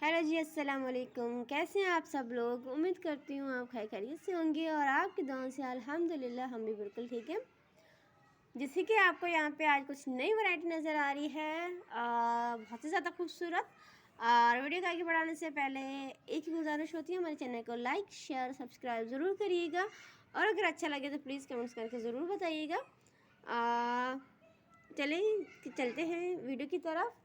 Hello जी, अस्सलाम वालेकुम। कैसे हैं आप सब लोग? उम्मीद करती हूँ आप खैरियत से होंगे और आपकी दुआओं से अल्हम्दुलिल्लाह हम भी बिल्कुल ठीक हैं। जैसे कि आपको यहाँ पे आज कुछ नई वैरायटी नज़र आ रही है, बहुत ही ज़्यादा खूबसूरत। और वीडियो को आगे बढ़ाने से पहले एक ही गुजारिश होती है, हमारे चैनल को लाइक शेयर सब्सक्राइब ज़रूर करिएगा और अगर अच्छा लगे तो प्लीज़ कमेंट्स करके ज़रूर बताइएगा। चलते हैं वीडियो की तरफ।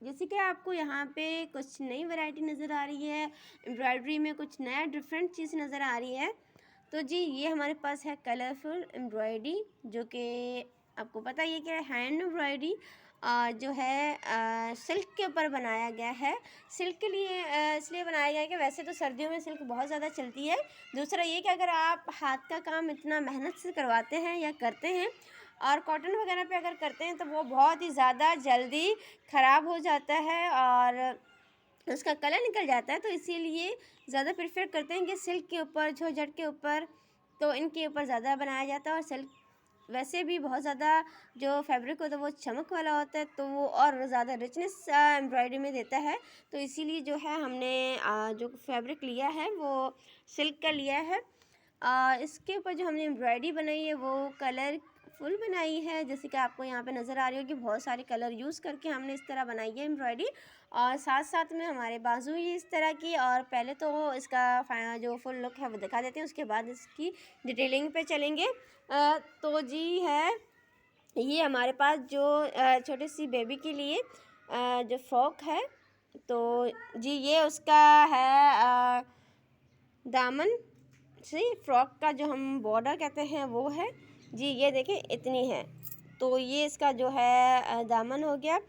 जैसे कि आपको यहाँ पे कुछ नई वैरायटी नज़र आ रही है, एम्ब्रॉयडरी में कुछ नया डिफरेंट चीज़ नज़र आ रही है। तो जी ये हमारे पास है कलरफुल एम्ब्रॉयडरी, जो कि आपको पता ही है कि हैंड एम्ब्रॉयडरी जो है सिल्क के ऊपर बनाया गया है। सिल्क के लिए इसलिए बनाया गया है कि वैसे तो सर्दियों में सिल्क बहुत ज़्यादा चलती है। दूसरा ये कि अगर आप हाथ का काम इतना मेहनत से करवाते हैं या करते हैं और कॉटन वगैरह पे अगर करते हैं तो वो बहुत ही ज़्यादा जल्दी ख़राब हो जाता है और उसका कलर निकल जाता है। तो इसीलिए ज़्यादा प्रेफर करते हैं कि सिल्क के ऊपर, जॉर्जेट के ऊपर, तो इनके ऊपर ज़्यादा बनाया जाता है। और सिल्क वैसे भी बहुत ज़्यादा जो फैब्रिक होता है वो चमक वाला होता है, तो वो और ज़्यादा रिचनेस एम्ब्रॉयडरी में देता है। तो इसीलिए जो है हमने जो फैब्रिक लिया है वो सिल्क का लिया है। इसके ऊपर जो हमने एम्ब्रॉयडरी बनाई है वो कलरफुल बनाई है। जैसे कि आपको यहाँ पे नज़र आ रही होगी, बहुत सारे कलर यूज़ करके हमने इस तरह बनाई है एम्ब्रॉयडरी। और साथ साथ में हमारे बाजू ही इस तरह की। और पहले तो इसका जो फुल लुक है वो दिखा देते हैं, उसके बाद इसकी डिटेलिंग पे चलेंगे। तो जी है, ये हमारे पास जो छोटी सी बेबी के लिए जो फ्रॉक है, तो जी ये उसका है दामन से फ्रॉक का जो हम बॉर्डर कहते हैं वो है। जी ये देखें इतनी है। तो ये इसका जो है दामन हो गया।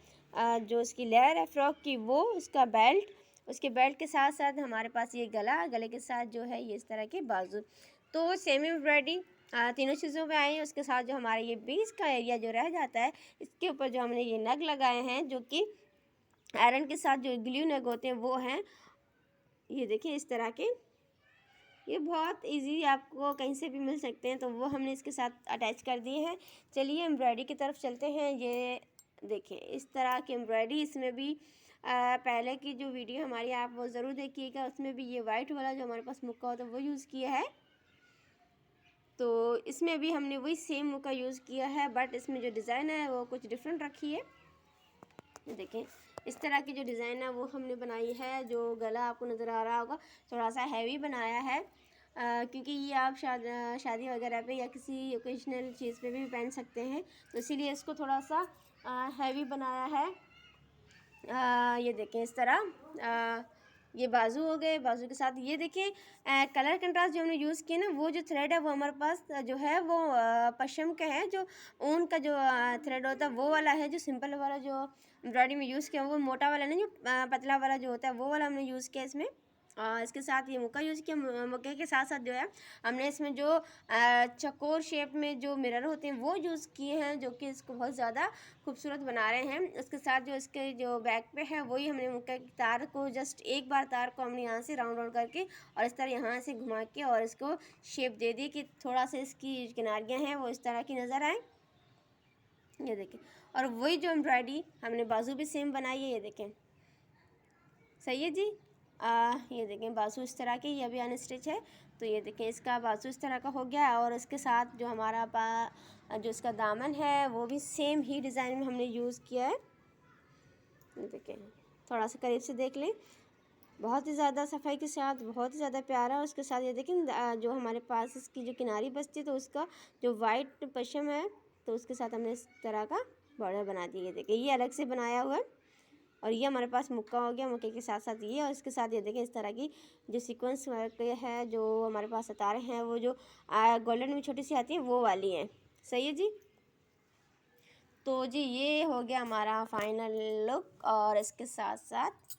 जो इसकी लेयर है फ्रॉक की वो उसका बेल्ट, उसके बेल्ट के साथ साथ हमारे पास ये गले के साथ जो है ये इस तरह के बाजू। तो सेमी एम्ब्रॉयडरी तीनों चीज़ों पे आई है। उसके साथ जो हमारा ये बीच का एरिया जो रह जाता है, इसके ऊपर जो हमने ये नग लगाए हैं जो कि आयरन के साथ जो ग्लू नग होते हैं वो हैं। ये देखिए इस तरह के, ये बहुत इजी आपको कहीं से भी मिल सकते हैं, तो वो हमने इसके साथ अटैच कर दिए हैं। चलिए एम्ब्रॉयडरी की तरफ चलते हैं। ये देखिए इस तरह की एम्ब्रॉयडरी, इसमें भी पहले की जो वीडियो हमारी आप वो ज़रूर देखिएगा, उसमें भी ये वाइट वाला जो हमारे पास मुक्का होता है वो यूज़ किया है। तो इसमें भी हमने वही सेम मुक्का यूज़ किया है, बट इसमें जो डिज़ाइन है वो कुछ डिफरेंट रखी है। देखें इस तरह की जो डिज़ाइन है वो हमने बनाई है। जो गला आपको नज़र आ रहा होगा थोड़ा सा हैवी बनाया है, क्योंकि ये आप शादी वगैरह पे या किसी ओकेजनल चीज़ पे भी पहन सकते हैं, तो इसीलिए इसको थोड़ा सा हैवी बनाया है। ये देखें इस तरह ये बाजू हो गए। बाजू के साथ ये देखें कलर कंट्रास्ट जो हमने यूज़ किया ना, वो जो थ्रेड है वो हमारे पास जो है वो पशम का है। जो ऊन का जो थ्रेड होता है वो वाला है। जो सिंपल वाला जो एम्ब्रॉयडरी में यूज़ किया वो मोटा वाला नहीं, जो पतला वाला जो होता है वो वाला हमने यूज़ किया इसमें। इसके साथ ये मुक्का यूज़ किया। मुक्के के साथ साथ जो है हमने इसमें जो चकोर शेप में जो मिरर होते हैं वो यूज़ किए हैं, जो कि इसको बहुत ज़्यादा खूबसूरत बना रहे हैं। उसके साथ जो इसके जो बैक पे है वही हमने मुक्के की तार को जस्ट एक बार तार को हमने यहाँ से राउंड राउंड करके और इस तरह यहाँ से घुमा के और इसको शेप दे दी कि थोड़ा सा इसकी किनारियाँ हैं वो इस तरह की नज़र आए। ये देखें, और वही जो एम्ब्रॉयडरी हमने बाजू भी सेम बनाई है। ये देखें सही है जी। ये देखें बाजू इस तरह के, ये अभी अनस्टिच है। तो ये देखें इसका बाजू इस तरह का हो गया और इसके साथ जो हमारा जो इसका दामन है वो भी सेम ही डिज़ाइन में हमने यूज़ किया है। देखें थोड़ा सा करीब से देख लें, बहुत ही ज़्यादा सफाई के साथ, बहुत ही ज़्यादा प्यारा। उसके साथ ये देखें जो हमारे पास इसकी जो किनारी बचती है तो उसका जो वाइट पशम है तो उसके साथ हमने इस तरह का बॉर्डर बना दिया। ये देखें ये अलग से बनाया हुआ है। और ये हमारे पास मुक्का हो गया, मुक्के के साथ साथ ये, और इसके साथ ये देखें इस तरह की जो सीक्वेंस वर्क है। जो हमारे पास सितारे हैं वो जो गोल्डन में छोटी सी आती है वो वाली हैं। सही है जी। तो जी ये हो गया हमारा फाइनल लुक। और इसके साथ साथ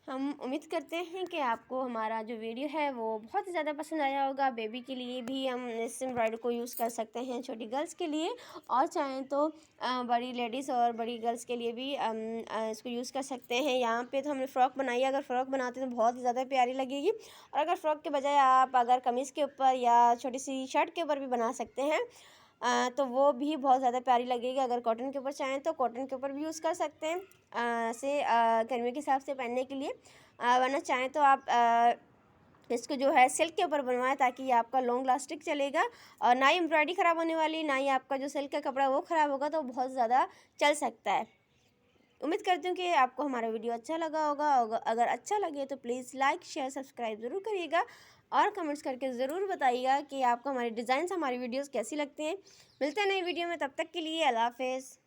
हम उम्मीद करते हैं कि आपको हमारा जो वीडियो है वो बहुत ही ज़्यादा पसंद आया होगा। बेबी के लिए भी हम इस एम्ब्रॉयडरी को यूज़ कर सकते हैं, छोटी गर्ल्स के लिए, और चाहें तो बड़ी लेडीज़ और बड़ी गर्ल्स के लिए भी इसको यूज़ कर सकते हैं। यहाँ पे तो हमने फ़्रॉक बनाई है, अगर फ़्रॉक बनाते तो बहुत ही ज़्यादा प्यारी लगेगी। और अगर फ़्रॉक के बजाय आप अगर कमीज़ के ऊपर या छोटी सी शर्ट के ऊपर भी बना सकते हैं तो वो भी बहुत ज़्यादा प्यारी लगेगी। अगर कॉटन के ऊपर चाहें तो कॉटन के ऊपर भी यूज़ कर सकते हैं से गर्मी के हिसाब से पहनने के लिए, वरना चाहें तो आप इसको जो है सिल्क के ऊपर बनवाएं, ताकि ये आपका लॉन्ग लास्टिक चलेगा और ना ही एम्ब्रॉयडरी ख़राब होने वाली, ना ही आपका जो सिल्क का कपड़ा वो ख़राब होगा, तो बहुत ज़्यादा चल सकता है। उम्मीद करती हूँ कि आपको हमारा वीडियो अच्छा लगा होगा। अगर अच्छा लगे तो प्लीज़ लाइक शेयर सब्सक्राइब ज़रूर करिएगा और कमेंट्स करके ज़रूर बताइएगा कि आपको हमारे डिज़ाइंस, हमारी वीडियोस कैसी लगती हैं। मिलते हैं नई वीडियो में, तब तक के लिए अल्लाह हाफ़िज़।